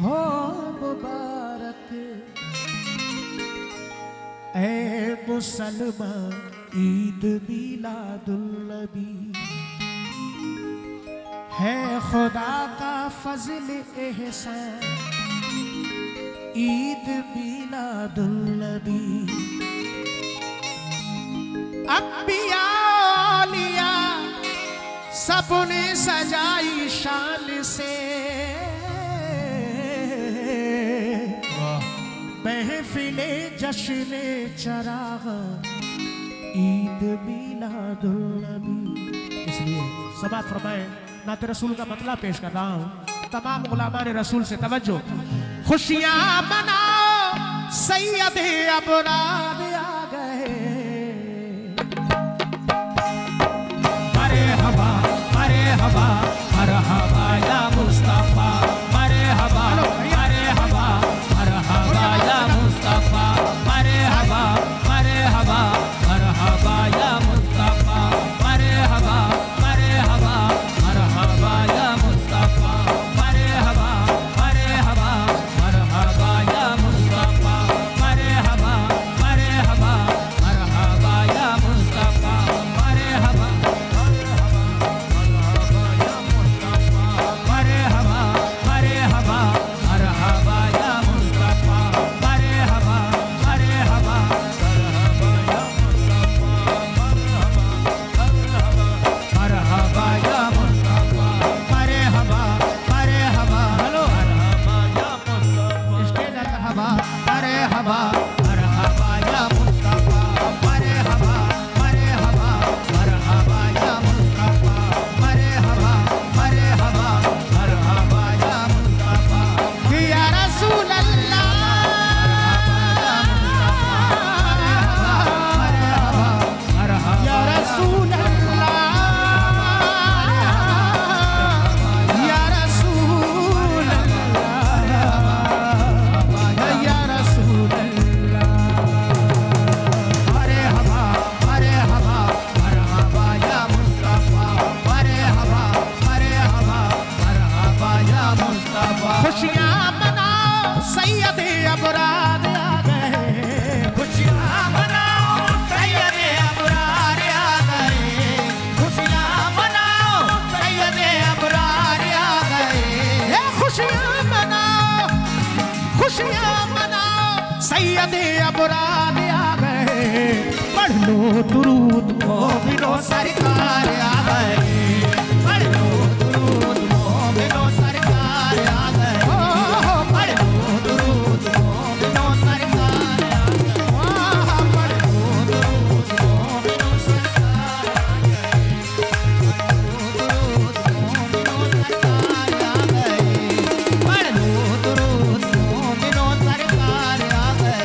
हो मुबारक ए मुसलमान ईद मिलादुन्नबी है खुदा का फजल एहसान ईद मिलादुन्नबी अंबिया औलिया सबने सजाई शान से महफिले जश्न चराग ईद मिलादुन्नबी। इसलिए समाअत फरमाए नाते रसूल का मतलब पेश कर रहा हूँ तमाम गुलामान रसूल से तवज्जो। खुशियाँ मनाओ सैयद अबरार आ गए मरहबा मरहबा मरहबा या मुस्तफा मरहबा मरहबा मरहबा या मुस्तफा मरहबा मरहबा मरहबा या मुस्तफा मरहबा मरहबा मरहबा या मुस्तफा मरहबा मरहबा मरहबा या मुस्तफा मरहबा मरहबा मरहबा या मुस्तफा मरहबा सैयदे अबरार आ गए पढ़ लो दुरूद मोमिनो सरकार आ गए पढ़ लो दुरूद मोमिनो सरकार आ गए पढ़ लो दुरूद मोमिनो सरकार आ गए पढ़ लो दुरूद मोमिनो सरकार आ गए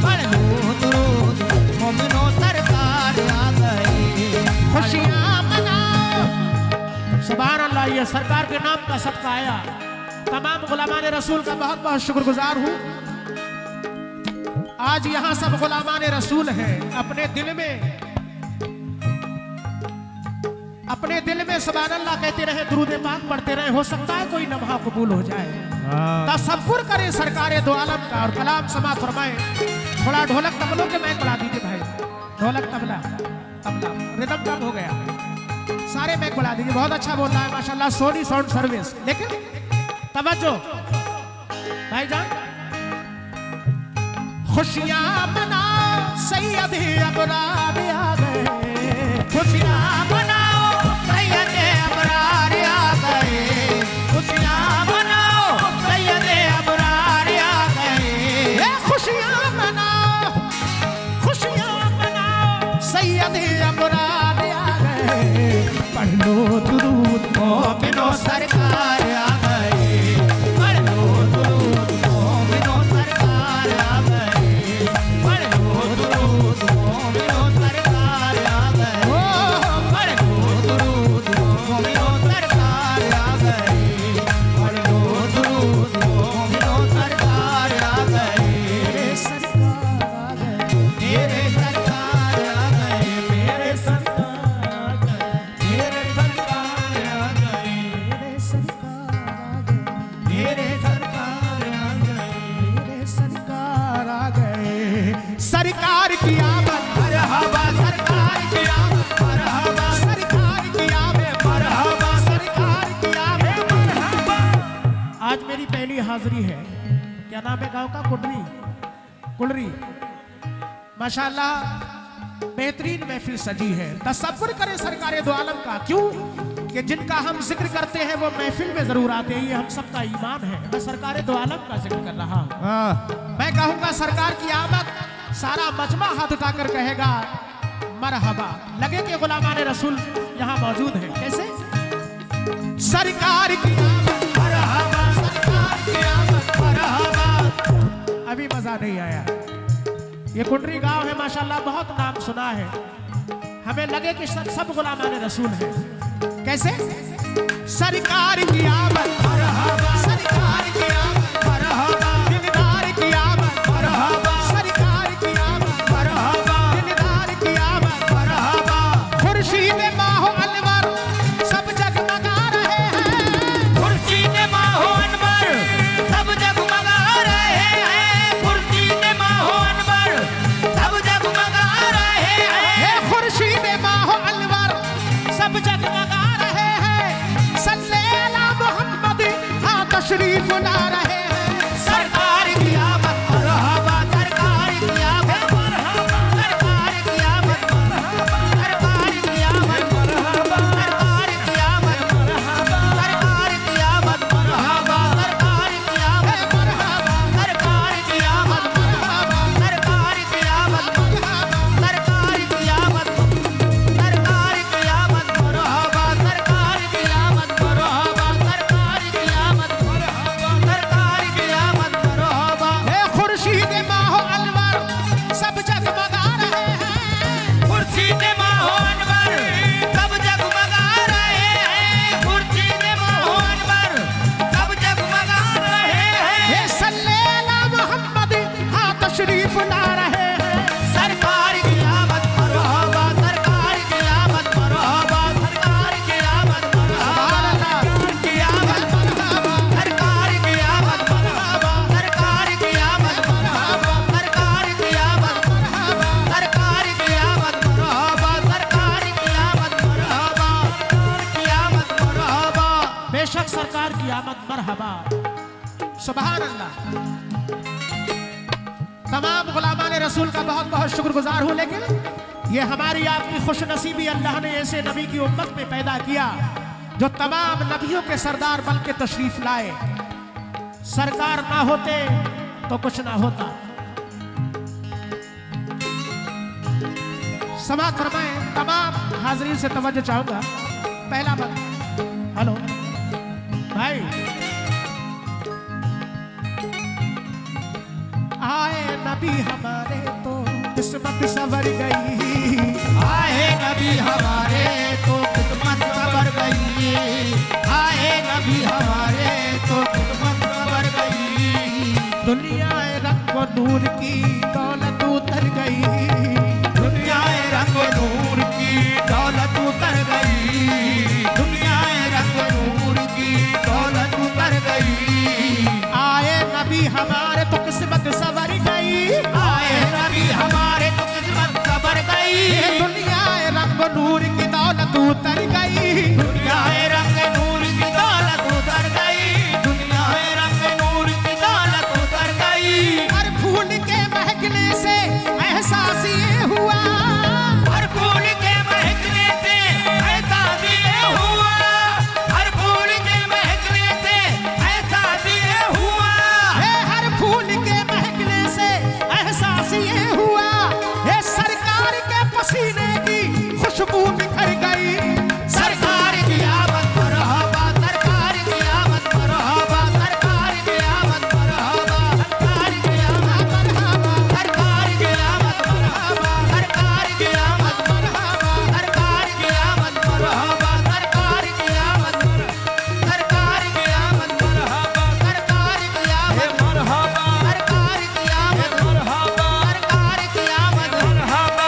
पढ़ लो दुरूद मोमिनो सरकार आ गए खुशियाँ मनाओ। सुभान अल्लाह, ये सरकार के नाम का सदका आया। तमाम गुलामान रसूल का बहुत बहुत शुक्रगुजार हूँ। आज यहाँ सब गुलामान रसूल हैं। अपने दिल में सुभान अल्लाह कहते रहे, दुरूद पाक पढ़ते रहे। हो सकता है कोई नमहा कबूल हो जाए। तसव्वुर करें सरकार दो आलम का और कलाम समाअत फरमाए। थोड़ा ढोलक तबलों के मैक बढ़ा दीजिए भाई। ढोलक तबला तबला रिदम कम हो गया, सारे मैक बढ़ा दीजिए। बहुत अच्छा बोल रहा है माशाल्लाह, सोनी साउंड सर्विस। लेकिन तवज्जो भाईजान, खुशियाँ मनाओ सैयद अबरार आ गए। खुशियाँ मनाओ सैयद अबरार आ गए। खुशियाँ मनाओ सैयद अबरार आ गए। खुशियाँ मनाओ, खुशियाँ मनाओ सैयद अबरार आ गए। पढ़ लो दुरूद मोमिनो सरकार आ गए। पढ़ लो दुरूद मोमिनो सरकार आ गए। पढ़ लो दुरूद मोमिनो सरकार आ गए। पढ़ लो दुरूद मोमिनो सरकार आ गए। पढ़ लो दुरूद मोमिनो सरकार आ गए। मेरे सरकार आ गए, मेरे सरकार आ गए, मेरे सरकार आ गए, मेरे सरकार आ गए। आज मेरी पहली हाजिरी है। क्या नाम है गांव का? कुलरी। माशाल्लाह बेहतरीन महफिल सजी है। तसव्वुर करें सरकारे दो आलम का, क्यों कि जिनका हम जिक्र करते हैं वो महफिल में जरूर आते हैं। ये हम सबका ईमान है। मैं सरकारे दो आलम का जिक्र कर रहा हूँ। मैं कहूँगा सरकार की आमद, सारा मजमा हाथ उठाकर कहेगा मरहबा। लगे कि गुलामान रसूल यहाँ मौजूद है। कैसे? सरकार की आमद मरहबा, सरकार की आमद मरहबा। अभी मजा नहीं आया। ये कुंडरी गांव है माशाल्लाह, बहुत नाम सुना है। हमें लगे कि सब गुलामान रसूल है। कैसे? सरकार की आमद मरहबा, सरकार की आमद मरहबा, दिलदार की आमद मरहबा, सरकार की आमद मरहबा, दिलदार की आमद मरहबा। खुर्शीद माहो अनवर सब जगमगा रहे हैं, खुर्शीद माहो अनवर सब जगमगा रहे हैं, खुर्शीद माहो अनवर सब जगमगा रहे हैं, खुर्शीद माहो अनवर सब जगमगा रहे हैं। सल्ले अला मोहम्मद हाँ तशरीफ ला रहे हैं। सरकार की आमद मरहबा, सरकार की आमद मरहबा, सरकार की आमद मरहबा, सरकार की आमद मरहबा, सरकार की आमद मरहबा, सरकार की आमद मरहबा, सरकार की आमद मरहबा, सरकार की आमद मरहबा, सरकार की आमद मरहबा, सरकार की आमद, सरकार की आमद मरहबा, सरकार की आमद मरहबा, सरकार की आमद मरहबा, सरकार की आमद मरहबा। हे खुर्शीद माहो अनवर सब जगमगा रहे हैं, खुर्शीद माहो अनवर सब जगमगा रहे हैं, खुर्शीद माहो अनवर सब जगमगा रहे हैं। हे सल्ले अला मोहम्मद हाँ तशरीफ ला रहे हैं। सरकार की आमद मरहबा, सरकार की आमद मरहबा, सरकार की आमद मरहबा, सरकार की आमद मरहबा, सरकार की आमद मरहबा, सरकार की आमद मरहबा, सरकार की आमद मरहबा, सरकार की आमद मरहबा, सरकार की आमद मरहबा, की आमद मरहबा। बेशक सरकार की आमद मरहबा। सुभान अल्लाह। तमाम गुलामान रसूल का बहुत बहुत शुक्रगुजार हूँ, लेकिन ये हमारी आपकी खुशनसीबी अल्लाह ने ऐसे नबी की उम्मत में पैदा किया जो तमाम नबियों के सरदार बन के तशरीफ लाए। सरकार ना होते तो कुछ ना होता। समाअत फरमाएं। तमाम हाजरीन से तवज्जो चाहूंगा। पहला बात, हेलो भाई, आए नबी हमारे तो किस्मत संवर गई, आए नबी हमारे तो किस्मत संवर गई, आए नबी हमारे तो किस्मत संवर गई। दुनिया रंग व नूर की दौलत उतर गई, दुनिया रंग नूर की दौलत उतर गई, दुनिया रंग नूर की दौलत उतर गई। आए नबी हमारे तो किस्मत संवर गई, आए नबी हमारे तो किस्मत संवर गई, दुनिया रंग व नूर की दौलत उतर गई, दुनिया रंग नूर की दौलत उतर गई, दुनिया रंग नूर की दौलत उतर गई। हर फूल के महकने से एहसास ये हुआ, हर फूल के महकने से एहसास ये हुआ, हर फूल के महकने से एहसास ये हुआ, हर फूल के महकने से एहसास ये हुआ। हे सरकार के पसीने की खुशबू बिखर गई। सरकार की आमद मरहबा, सरकार की आमद मरहबा, सरकार की आमद मरहबा, सरकार की आमद मरहबा, सरकार की आमद मरहबा, सरकार की आमद मरहबा, सरकार की आमद मरहबा, सरकार की आमद मरहबा, सरकार की आमद मरहबा, सरकार की आमद मरहबा, सरकार की आमद मरहबा, सरकार की आमद मरहबा, सरकार की आमद मरहबा, सरकार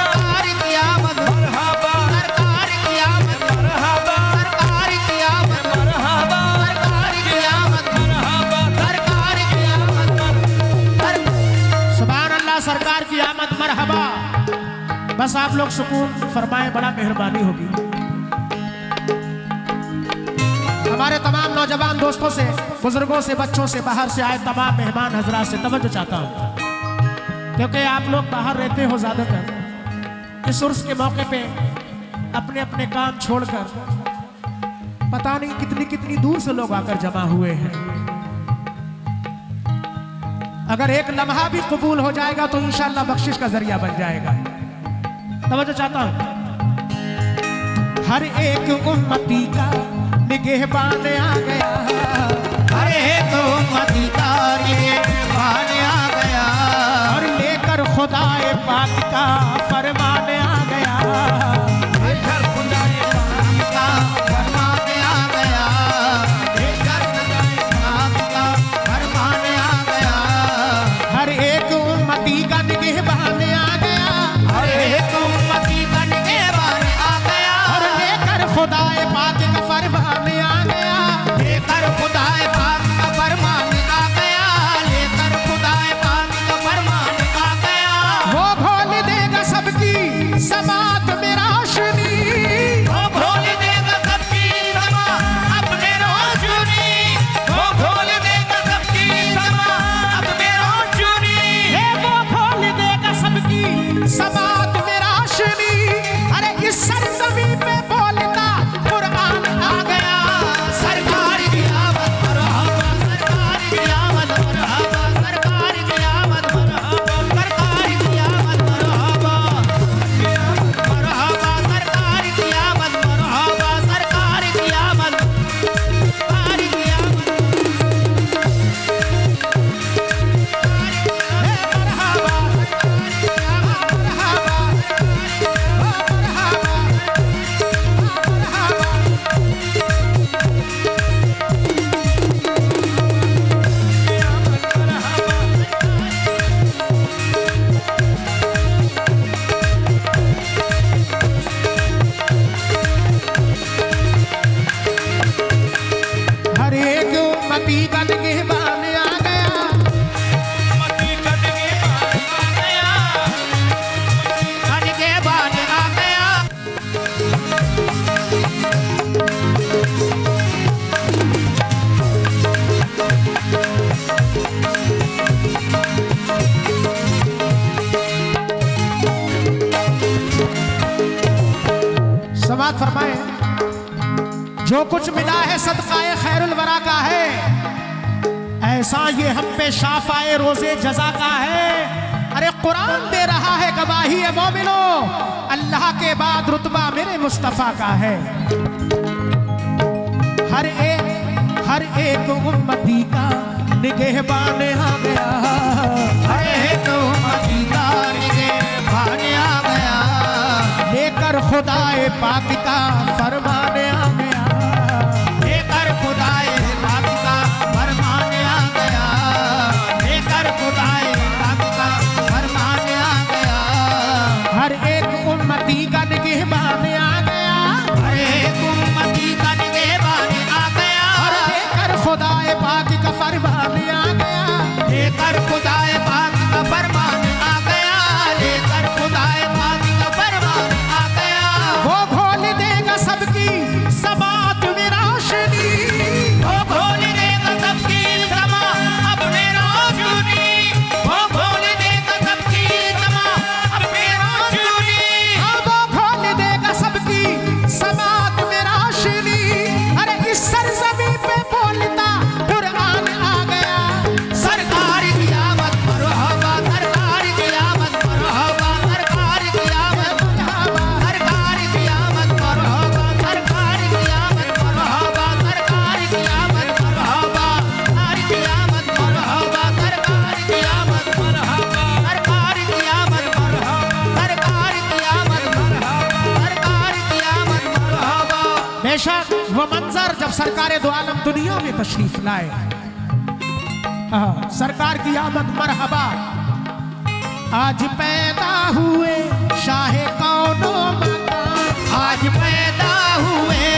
की आमद मरहबा, सरकार की आमद मरहबा, सरकार की आमद मरहबा, सरकार की आमद मरहबा, सरकार की आमद मरहबा, सरकार की आमद मरहबा। सुभान अल्लाह। सरकार की आमद मरहबा। बस आप लोग सुकून फरमाए, बड़ा मेहरबानी होगी। नौजवान दोस्तों से, बुजुर्गों से, बच्चों से, बाहर से आए तमाम मेहमान हजरात से तवज्जो चाहता हूँ, क्योंकि आप लोग बाहर रहते हो ज़्यादातर। इस उर्स के मौके पे अपने अपने काम छोड़कर पता नहीं कितनी कितनी दूर से लोग आकर जमा हुए हैं। अगर एक लम्हा भी कबूल हो जाएगा तो इंशाअल्लाह बख्शिश का जरिया बन जाएगा। तवज्जो चाहता हूँ। हर एक उम्मती का निगहबान आ गया, हर एक उम्मती का निगहबान आ गया, और लेकर खुदाए पाक का फरमान आ गया, लेकर खुदाए पाक का फरमान आ गया, लेकर खुदाए पाक का फरमान आ गया। हर एक उम्मती का निगहबान आ गया, हर एक उम्मती का निगहबान आ गया, और लेकर खुदाए पाक का फरमान आ गया, लेकर खुदाए पाक का फरमान आ गया, लेकर खुदाए पाक का फरमान आ गया। वो खोल देगा सबकी समात में रोशनी, वो खोल देगा सबकी समा अपने रोशनी, वो खोल देगा सबकी समा अपने रोशनी, वो खोल देगा सबकी समात में रोशनी। अरे इस सरजमीन पे बोलता कुरान आ गया, सरकार की आमद मरहबा, सरकार की आमद मरहबा, सरकार की आमद मरहबा, सरकार की आमद मरहबा, मरहबा सरकार की आमद मरहबा, सरकार की आमद, सरकार की आमद, हर एक उम्मती का निगहबान आ गया, मती कट के बान आ गया, कट के बान आ गया। समात फरमाए, जो कुछ मिला है सदकाए खैरुल वरा का है, ऐसा ये हम पे शाफाए रोजे जजा का है। अरे कुरान दे रहा है गवाही है मोमिनो, अल्लाह के बाद रुतबा मेरे मुस्तफा का है। हर एक उम्मती का निगहबान आ गया, हर एक उम्मती का निगहबान आ गया, लेकर खुदाए पाक का फरमान आ गया, लेकर खुदाए पाक का फरमान आ गया, लेकर खुदाए पाक का फरमान आ गया। हर एक उम्मती का निगहबान आ गया, हर एक उम्मती का निगहबान आ गया, और लेकर खुदाए पाक का फरमान आ गया, लेकर खुदाए पाक का फरमान आ गया, लेकर खुदाए पाक का फरमान आ गया। वो खोल देगा सबकी समात में रोशनी, वो खोल देगा सबकी समा अपने रोशनी, वो खोल देगा सबकी समा अपने रोशनी, वो खोल देगा सबकी समात में रोशनी। अरे इस सरजमीन पे बोलता कुरान आ गया, सरकार की आमद मरहबा, सरकार की आमद मरहबा, सरकार की आमद मरहबा, सरकार की आमद मरहबा, सरकार की आमद मरहबा, सरकार की आमद मरहबा, सरकार की आमद मरहबा, सरकार की आमद मरहबा, सरकार की आमद मरहबा, सरकार की आमद मरहबा, सरकार की आमद मरहबा। बेशक वो मंजर जब सरकार दो आलम दुनिया में तशरीफ लाए, सरकार की आमद मरहबा। आज पैदा हुए शाहे कौनो मकान, आज पैदा हुए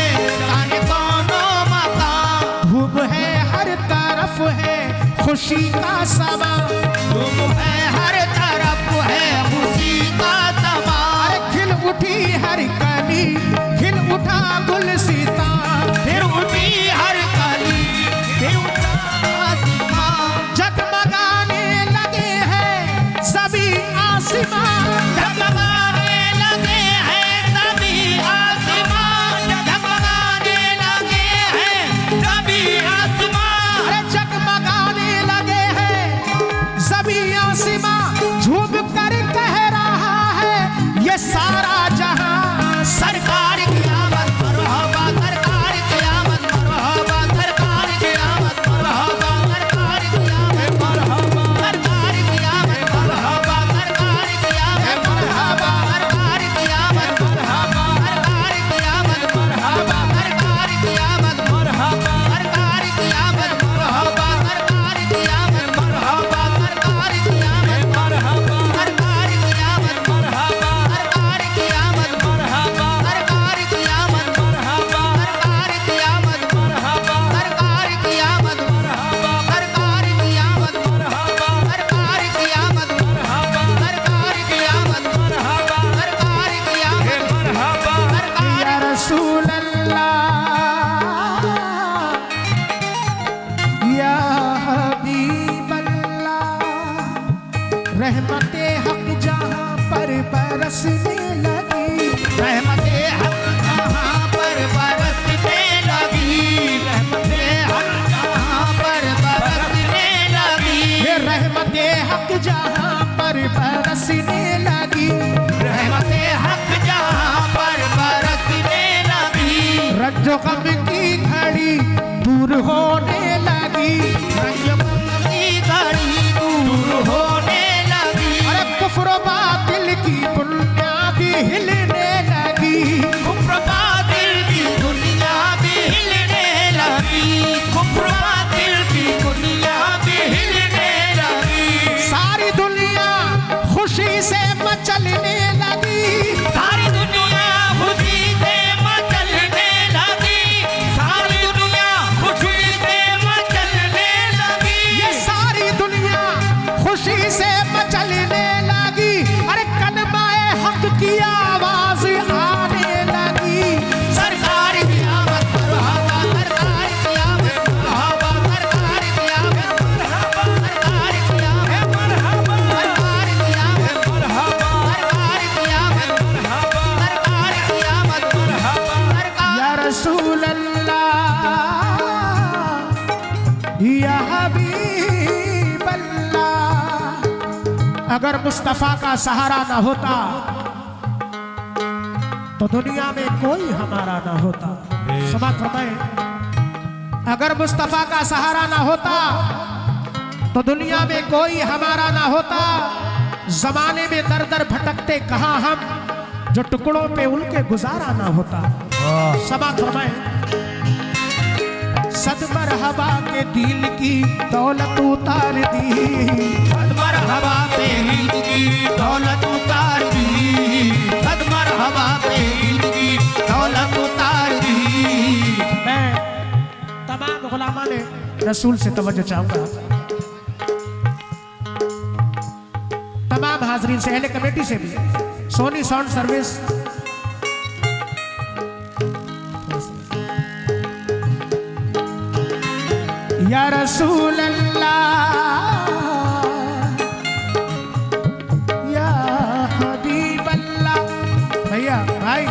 शान कौनो मकान, धूप है हर तरफ है खुशी का समा, तुम है हर तरफ है खुशी का समा, अरे खिल उठी हर कली, खिल उठा गुलसिता, फिर उठी हर कली, बरसने लगी। रहमते हक कहाँ पर बरसने लगी, रहमते हक कहाँ पर बरसने लगी, ये रहमते हक जहाँ पर बरसने लगी। रहमते हक जहाँ पर बरसने लगी, रंजो गम की घड़ी दूर होने लगी। रंजो गम की घड़ी दूर होने लगी, अरे कुफ्र बातिल की दुनिया भी हिलने लगी। कुफ्र बातिल की दुनिया भी हिलने लगी, कुफ्र बातिल की दुनिया भी हिलने लगी, सारी दुनिया खुशी से मचलने लगी। सारी दुनिया खुशी से मचलने लगी, सारी दुनिया खुशी से मचलने लगी, ये सारी दुनिया खुशी से मचलने लगी। अरे कलमाए हक की आवाज आने लगी। सरकार की आमद मरहबा, सरकार की आमद मरहबा, सरकार की आमद मरहबा, सरकार की आमद मरहबा, सरकार की आमद मरहबा, सरकार की आमद मरहबा, सरकार की आमद मरहबा, सरकार या रसूल अल्लाह या हबीब अल्लाह। अगर मुस्तफा का सहारा ना होता तो दुनिया में कोई हमारा ना होता। समाप्त फरमाए, अगर मुस्तफा का सहारा ना होता तो दुनिया में कोई हमारा ना होता। जमाने में दर दर भटकते कहाँ हम, जो टुकड़ों पे उनके गुजारा ना होता। समाप्त फरमाए, सद मरहबा के दिल की दौलत उतार दी। मरहबा पे ईद की दौलत उतार दी, सद मरहबा पे ईद की दौलत उतार दी। मैं तमाम गुलामा ने रसूल से तवज्जो चाहूंगा, तमाम हाजरीन से, अहले कमेटी से भी, सोनी साउंड सर्विस, या रसूल अल्लाह या हबीब अल्लाह। भैया भाई